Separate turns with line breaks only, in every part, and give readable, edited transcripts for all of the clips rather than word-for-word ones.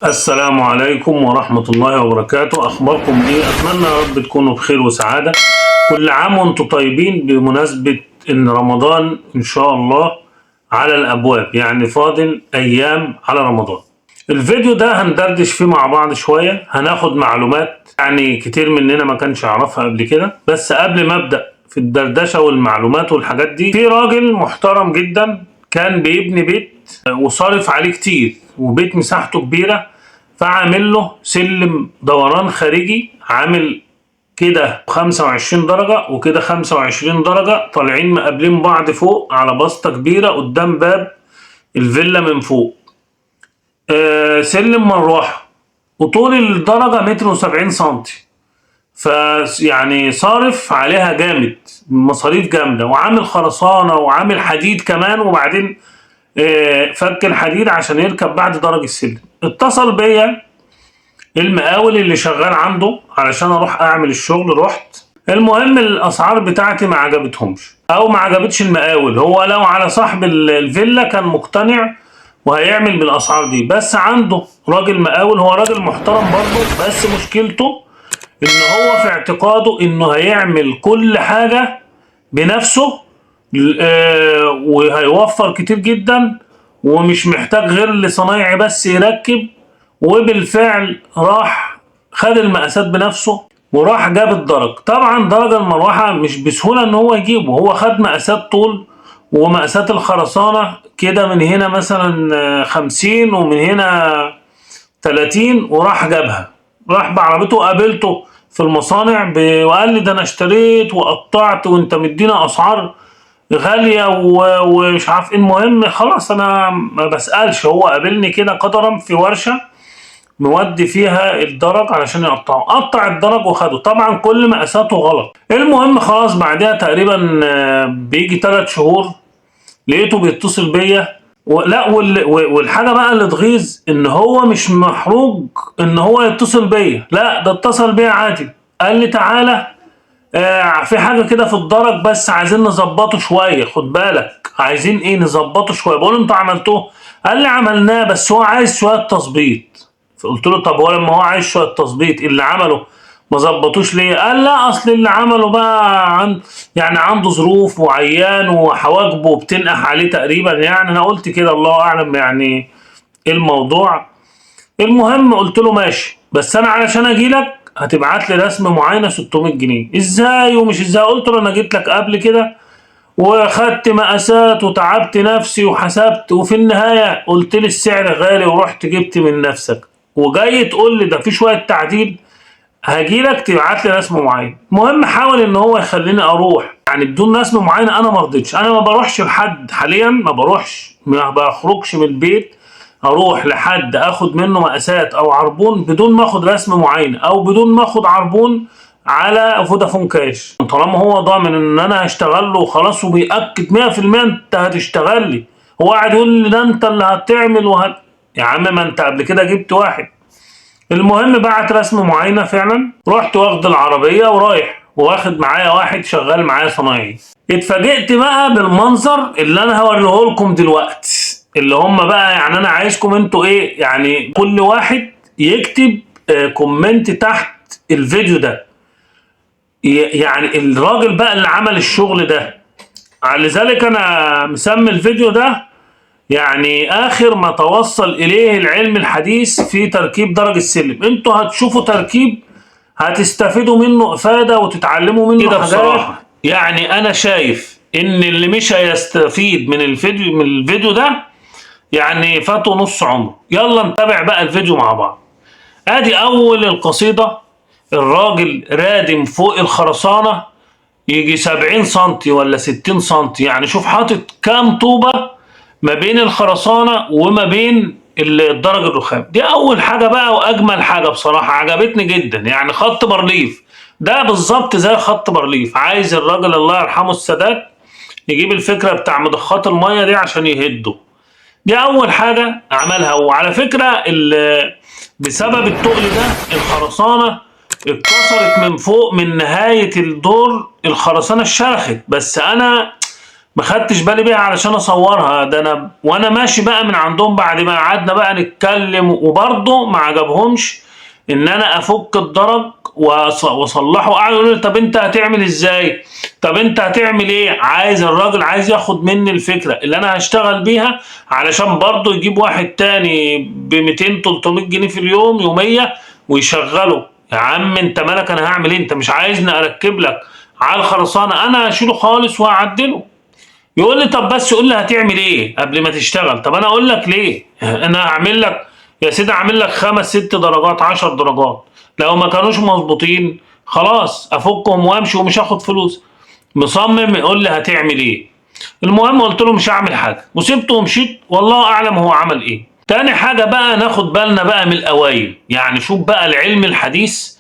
السلام عليكم ورحمة الله وبركاته. أخباركم إيه؟ أتمنى يا رب تكونوا بخير وسعادة. كل عام وأنتم طيبين بمناسبة إن رمضان إن شاء الله على الأبواب، يعني فاضل أيام على رمضان. الفيديو ده هندردش فيه مع بعض شوية، هناخد معلومات يعني كتير مننا ما كانش يعرفها قبل كده. بس قبل ما أبدأ في الدردشة والمعلومات والحاجات دي، في راجل محترم جدا كان بيبني بيت وصارف عليه كتير، وبيت مساحته كبيرة، فعامل له سلم دوران خارجي عامل كده 25 درجة وكده 25 درجة، طالعين مقابلين بعض فوق على بسطة كبيرة قدام باب الفيلا من فوق. سلم مروحة، وطول الدرجة متر وسبعين سنتي، فيعني صارف عليها جامد، مصاريف جامدة، وعامل خرسانة وعامل حديد كمان، وبعدين فك الحديد عشان يركب بعد درج السلم. اتصل بيا المقاول اللي شغال عنده علشان اروح اعمل الشغل، رحت. المهم الاسعار بتاعتي ما عجبتهمش او ما عجبتش المقاول. هو لو على صاحب الفيلا كان مقتنع وهيعمل بالاسعار دي، بس عنده راجل مقاول، هو راجل محترم برضه، بس مشكلته ان هو في اعتقاده انه هيعمل كل حاجة بنفسه، وهيوفر كتير جدا، ومش محتاج غير لصنايعي بس يركب. وبالفعل راح خد المقاسات بنفسه وراح جاب الدرج. طبعا درج المروحة مش بسهولة ان هو يجيبه، هو خد مقاسات طول ومقاسات الخرسانة كده، من هنا مثلا 50 ومن هنا 30، وراح جابها. راح بعربيته، قابلته في المصانع وقال لي ده انا اشتريت وقطعت وانت مدينا اسعار غالية ومش عارف ايه. المهم خلاص انا ما بسألش، هو قابلني كده قدرا في ورشة مودي فيها الدرج علشان يقطعه، قطع الدرج وخده. طبعا كل مقاساته غلط. المهم خلاص بعدها تقريبا بيجي 3 شهور لقيته بيتصل بيا. لا والحاجة بقى اللي تغيظ ان هو مش محروج ان هو يتصل بيا، لا ده اتصل بيا عادي. قال لي تعالى في حاجة كده في الدرج بس عايزين نظبطه شوية، خد بالك عايزين ايه نظبطه شوية. بقول له انتوا عملتوه؟ قال لي عملناه بس هو عايز شوية تظبيط. فقلت له طب هو لما هو عايز شوية تظبيط اللي عمله ما ظبطوش ليه؟ قال لا اصل اللي عمله بقى يعني عنده ظروف وعيان وحواجبه بتنقح عليه تقريبا. يعني انا قلت كده الله اعلم يعني ايه الموضوع. المهم قلت له ماشي، بس انا علشان اجي لك هتبعت لي رسم معاينه 600 جنيه. ازاي ومش ازاي؟ قلت له انا جيت لك قبل كده وخدت مقاسات وتعبت نفسي وحسبت، وفي النهايه قلت لي السعر غالي ورحت جبت من نفسك، وجاي تقول لي ده في شويه تعديل؟ هاجي لك تبعت لي رسم معين. المهم حاول ان هو يخليني اروح يعني بدون رسم معين. انا ما رضيتش، انا ما بروحش لحد حاليا، ما بروحش، ما بخرجش من البيت اروح لحد اخد منه مقاسات او عربون بدون ما اخد رسم معين او بدون ما اخد عربون على فودافون كاش، طالما هو ضامن ان انا هشتغل له وخلاص وبيأكد 100% انت هتشتغل لي. هو قاعد يقول لي ده انت اللي هتعمل يا عم ما انت قبل كده جبت واحد. المهم بعت رسم معاينة فعلا، رحت واخد العربية ورايح واخد معايا واحد شغال معايا صنايعي. اتفاجئت بقى بالمنظر اللي انا هوريه لكم دلوقتي، اللي هم بقى يعني انا عايزكم انتوا ايه يعني كل واحد يكتب كومنت تحت الفيديو ده، يعني الراجل بقى اللي عمل الشغل ده. لذلك انا مسمي الفيديو ده يعني اخر ما توصل اليه العلم الحديث في تركيب درج السلم. انتوا هتشوفوا تركيب هتستفيدوا منه افادة وتتعلموا منه حاجات. بصراحة يعني انا شايف ان اللي مش هيستفيد من الفيديو ده يعني فاتوا نص عمره. يلا نتابع بقى الفيديو مع بعض. ادي اول القصيدة، الراجل رادم فوق الخرسانة يجي 70 سنتي ولا 60 سنتي، يعني شوف حاطط كام طوبة ما بين الخرسانة وما بين الدرج الرخام. دي أول حاجة بقى وأجمل حاجة بصراحة عجبتني جدا. يعني خط بارليف ده بالظبط زي خط بارليف. عايز الراجل الله يرحمه السادات يجيب الفكرة بتاع مضخات المية دي عشان يهده. دي أول حاجة عملها. وعلى فكرة بسبب التقل ده الخرسانة اتكسرت من فوق، من نهاية الدور الخرسانة اتشرخت. بس أنا ما خدتش بالي بيها علشان اصورها. ده انا وانا ماشي بقى من عندهم بعد ما قعدنا بقى نتكلم، وبرضه ما عجبهمش ان انا افك الدرج واصلحه. قعدوا يقولوا لي طب انت هتعمل ازاي؟ طب انت هتعمل ايه؟ الراجل عايز ياخد مني الفكره اللي انا هشتغل بيها، علشان برضه يجيب واحد تاني ب 200 300 جنيه في اليوم يوميه ويشغله. يا عم انت مالك، انا هعمل ايه؟ انت مش عايزني اركب لك على الخرسانه؟ انا هشيله خالص وهعدله. يقول لي طب بس قول لي هتعمل ايه قبل ما تشتغل. طب انا اقول لك ليه؟ انا هعمل لك يا سيدي، اعمل لك 5 6 درجات 10 درجات، لو ما كانوش مظبوطين خلاص افكهم وامشي ومش هاخد فلوس. مصمم يقول لي هتعمل ايه. المهم قلت له مش هعمل حاجه وسبته ومشيت، والله اعلم هو عمل ايه. تاني حاجه بقى ناخد بالنا بقى من القوايم. يعني شوف بقى العلم الحديث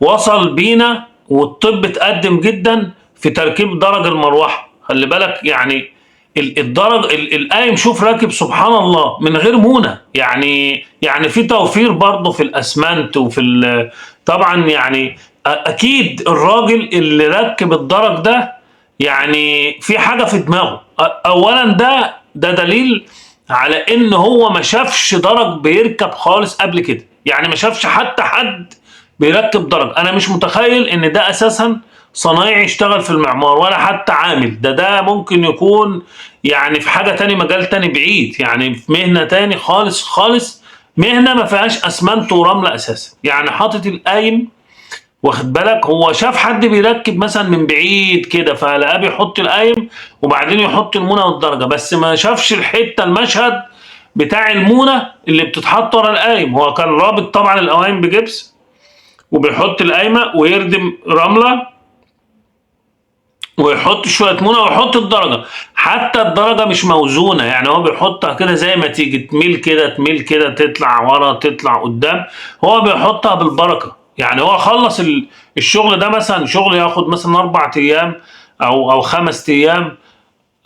وصل بينا، والطب اتقدم جدا في تركيب درج المروحه. خلي بالك يعني الدرج القايم شوف راكب سبحان الله من غير مونه. يعني في توفير برضه في الاسمنت وفي طبعا يعني اكيد الراجل اللي ركب الدرج ده يعني في حاجه في دماغه. اولا ده دليل على ان هو ما شافش درج بيركب خالص قبل كده. يعني ما شافش حتى حد بيركب درج. انا مش متخيل ان ده اساسا صنايعي يشتغل في المعمار ولا حتى عامل. ده ممكن يكون يعني في حاجة تاني، مجال تاني بعيد، يعني في مهنة تاني خالص خالص، مهنة ما فيهاش اسمنت ورملة اساسا. يعني حاطط القايم، واخد بالك، هو شاف حد بيركب مثلا من بعيد كده فلقاه بيحط القايم وبعدين يحط المونة والدرجة، بس ما شافش الحتة المشهد بتاع المونة اللي بتتحط ورا القايم. هو كان رابط طبعا القوايم بجبس وبيحط القايمة ويردم رملة ويحط شويه مونه ويحط الدرجه. حتى الدرجه مش موزونه، يعني هو بيحطها كده زي ما تيجي، تميل كده تميل كده، تطلع ورا تطلع قدام. هو بيحطها بالبركه. يعني هو خلص الشغل ده، مثلا شغل ياخد مثلا 4 ايام او 5 ايام،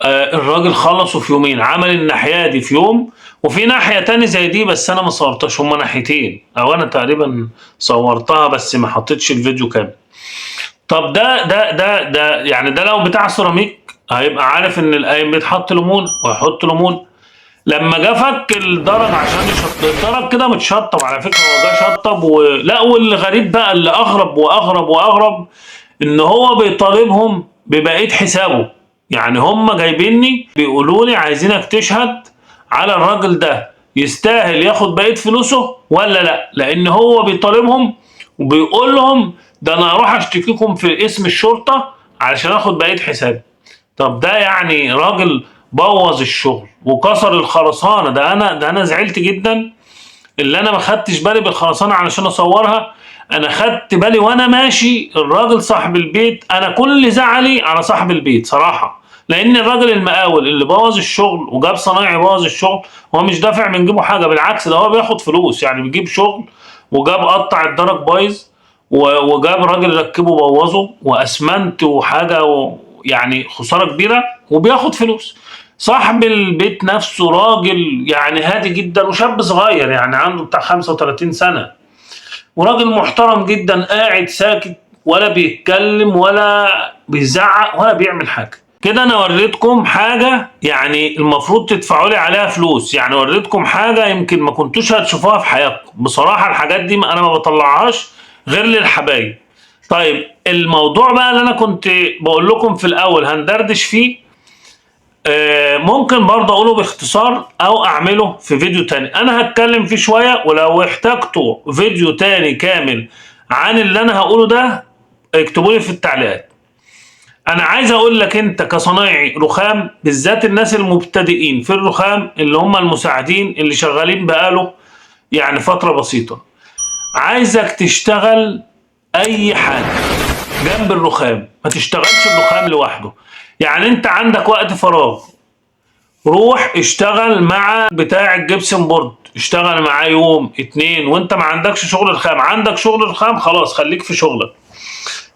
الراجل خلصه في يومين. عمل الناحيه دي في يوم، وفي ناحيه تاني زي دي بس انا ما صورتهاش، هما ناحيتين او انا تقريبا صورتها بس ما حطيتش الفيديو كامل. طب ده يعني ده لو بتاع سيراميك هيبقى عارف ان القايم بيتحط ليمون ويحط ليمون. لما جه فك الدرج عشان يشطب الدرج كده متشطب على فكره، هو جه شطب لا. واللي غريب بقى، اللي اغرب واغرب واغرب، ان هو بيطالبهم ببقيه حسابه. يعني هم جايبيني بيقولوا لي عايزينك تشهد على الراجل ده يستاهل ياخد بقيه فلوسه ولا لا، لان هو بيطالبهم وبيقول لهم ده انا هروح اشتكيكم في اسم الشرطه علشان اخد بقيه حسابي. طب ده يعني راجل بوظ الشغل وكسر الخرسانه. ده انا زعلت جدا اللي انا ما خدتش بالي بالخرسانه علشان اصورها. انا خدت بالي وانا ماشي. الراجل صاحب البيت، انا كل زعلي على صاحب البيت صراحه، لان الراجل المقاول اللي بوظ الشغل وجاب صنايعي بوظ الشغل هو مش دافع من جيبه حاجه، بالعكس ده هو بياخد فلوس. يعني بيجيب شغل وجاب قطع الدرج بايظ وجاب راجل ركبه بوظه واسمنت وحاجه يعني خساره كبيره وبياخد فلوس. صاحب البيت نفسه راجل يعني هادي جدا وشاب صغير، يعني عنده بتاع 35 سنة، وراجل محترم جدا قاعد ساكت ولا بيتكلم ولا بيزعق ولا بيعمل حاجة. كده انا وريتكم حاجة يعني المفروض تدفعوا لي عليها فلوس. يعني وريتكم حاجة يمكن ما كنتوش هتشوفوها في حياتكم. بصراحة الحاجات دي انا ما بطلعهاش غير للحبايب. طيب الموضوع بقى اللي انا كنت بقول لكم في الاول هندردش فيه، ممكن برضه اقوله باختصار او اعمله في فيديو تاني. انا هتكلم فيه شوية، ولو احتجتوا فيديو تاني كامل عن اللي انا هقوله ده اكتبوا لي في التعليقات. انا عايز اقول لك انت كصنايعي رخام، بالذات الناس المبتدئين في الرخام اللي هم المساعدين اللي شغالين بقاله يعني فترة بسيطة، عايزك تشتغل اي حاجة جنب الرخام، ما تشتغلش الرخام لوحده. يعني انت عندك وقت فراغ، روح اشتغل مع بتاع الجبسن بورد، اشتغل معاه يوم 2. وانت ما عندكش شغل رخام، عندك شغل رخام خلاص خليك في شغلك.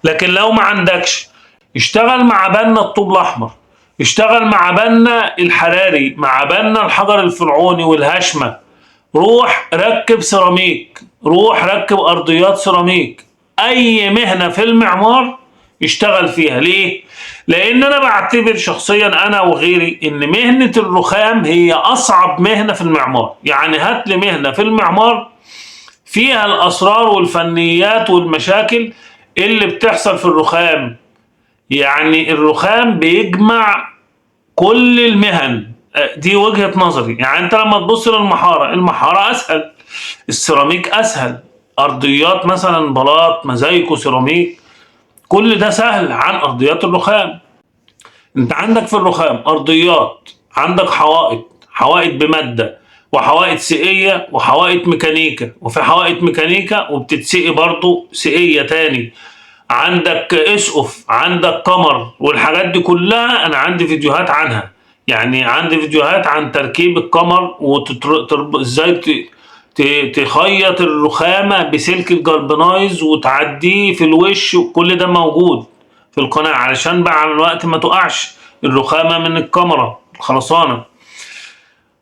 لكن لو ما عندكش اشتغل مع بنا الطوب الاحمر، اشتغل مع بنا الحراري، مع بنا الحجر الفرعوني والهشمة. روح ركب سيراميك، روح ركب ارضيات سيراميك. اي مهنة في المعمار يشتغل فيها. ليه؟ لان انا بعتبر شخصيا انا وغيري ان مهنة الرخام هي اصعب مهنة في المعمار. يعني هات لي مهنة في المعمار فيها الاسرار والفنيات والمشاكل اللي بتحصل في الرخام. يعني الرخام بيجمع كل المهن. دي وجهة نظري. يعني انت لما تبص للمحارة، المحارة اسهل، السيراميك اسهل، ارضيات مثلا بلاط مزايكو سيراميك، كل ده سهل عن ارضيات الرخام. انت عندك في الرخام ارضيات، عندك حوائط بمادة، وحوائط سقية، وحوائط ميكانيكا، وفي حوائط ميكانيكا وبتتسقي برضو سقية تاني، عندك اسقف، عندك كمر، والحاجات دي كلها انا عندي فيديوهات عنها. يعني عندي فيديوهات عن تركيب الكمر ازاي تخيط الرخامة بسلك الجلبنايز وتعديه في الوش، وكل ده موجود في القناة علشان بقى على الوقت ما تقعش الرخامة من الكاميرا الخرسانة.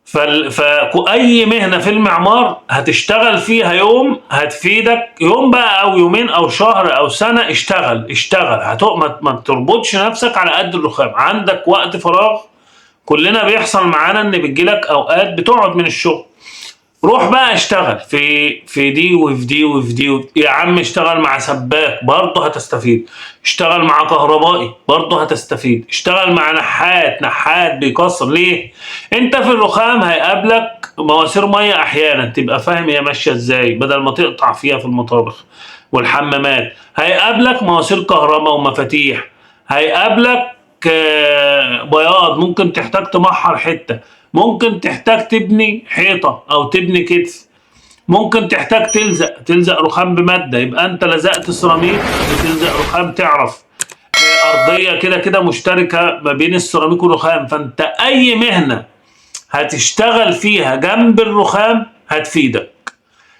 فأي مهنة في المعمار هتشتغل فيها يوم هتفيدك، يوم بقى أو يومين أو شهر أو سنة، اشتغل. ما تربطش نفسك على قد الرخام. عندك وقت فراغ، كلنا بيحصل معانا إن بتجيلك أوقات بتقعد من الشغل، روح بقى اشتغل في دي وفي دي وفي دي يا عم اشتغل مع سباك برضه هتستفيد، اشتغل مع كهربائي برضه هتستفيد، اشتغل مع نحات بيكسر. ليه؟ انت في الرخام هيقابلك مواسير ميه احيانا تبقى فاهم هي ماشيه ازاي بدل ما تقطع فيها في المطابخ والحمامات، هيقابلك مواسير كهرباء ومفاتيح، هيقابلك بياض، ممكن تحتاج تمحر حته، ممكن تحتاج تبني حيطة أو تبني كتف، ممكن تحتاج تلزق رخام بمادة، يبقى أنت لزقت سيراميك بتلزق رخام. تعرف أرضية كده مشتركة ما بين السيراميك والرخام. فأنت أي مهنة هتشتغل فيها جنب الرخام هتفيدك.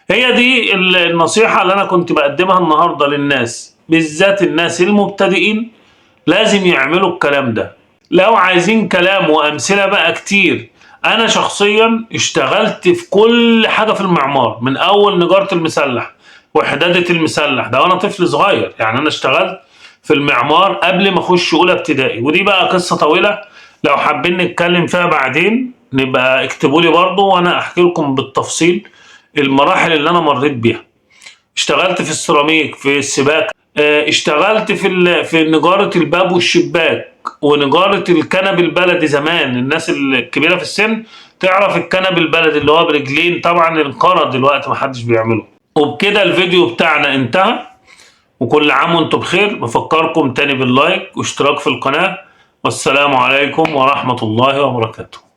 هي دي النصيحة اللي أنا كنت بقدمها النهاردة للناس، بالذات الناس المبتدئين لازم يعملوا الكلام ده. لو عايزين كلام وأمثلة بقى كتير، انا شخصيا اشتغلت في كل حاجه في المعمار، من اول نجاره المسلح وحداده المسلح ده وانا طفل صغير. يعني انا اشتغلت في المعمار قبل ما اخش اولى ابتدائي، ودي بقى قصه طويله لو حابين نتكلم فيها بعدين نبقى اكتبوا لي برضه وانا احكي لكم بالتفصيل المراحل اللي انا مريت بيها. اشتغلت في السيراميك، في السباكه، اشتغلت في نجاره الباب والشباك ونجارة الكنب البلدي. زمان الناس الكبيرة في السن تعرف الكنب البلدي اللي هو برجلين، طبعا انقرض دلوقتي محدش بيعمله. وبكده الفيديو بتاعنا انتهى، وكل عام وانتم بخير. بفكركم تاني باللايك واشتراك في القناة، والسلام عليكم ورحمة الله وبركاته.